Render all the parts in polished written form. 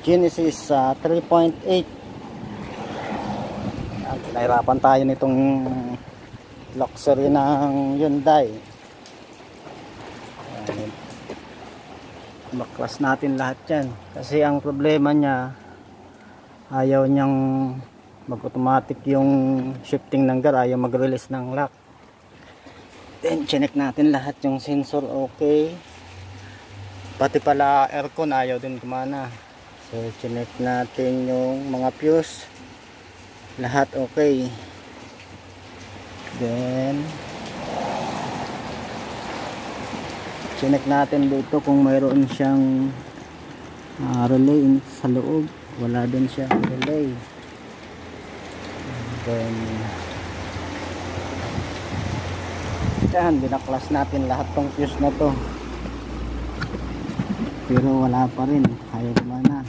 Genesis 3.8. Nahirapan tayo nitong luxury ng Hyundai. Baklas natin lahat yan kasi ang problema niya, ayaw niyang mag-automatic yung shifting ng gear, ayaw mag-release ng lock. Then chinek natin lahat yung sensor, okay, pati pala aircon ayaw din gumana. So chinek natin yung mga fuse, lahat okay. Then chinek natin dito kung mayroon siyang relay sa loob, wala din siya relay. Then yan, binaklas natin lahat tong fuse na to, pero wala pa rin, ayaw gumana.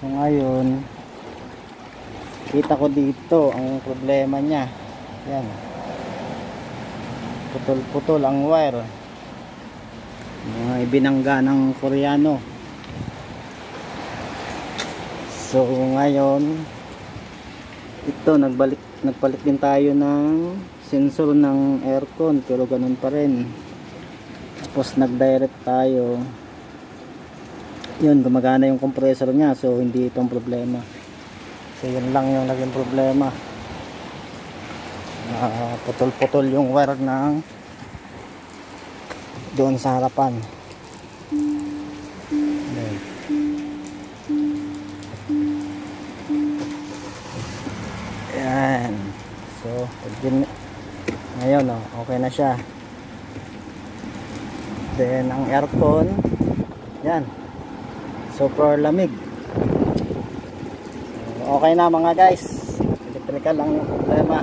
So ngayon kita ko dito ang problema niya, yan, putol-putol ang wire, mga ibinangga ng Koreano. So ngayon ito, nagbalik din tayo ng sensor ng aircon, pero ganun pa rin. Tapos nag-direct tayo, yun, gumagana yung compressor nya, so hindi itong problema. So yun lang yung naging problema, putol-putol yung wire ng doon sa harapan. Ayan. So ngayon okay na siya. Then ang aircon, yan, super lamig. Okay na mga guys, electrical lang yung problema.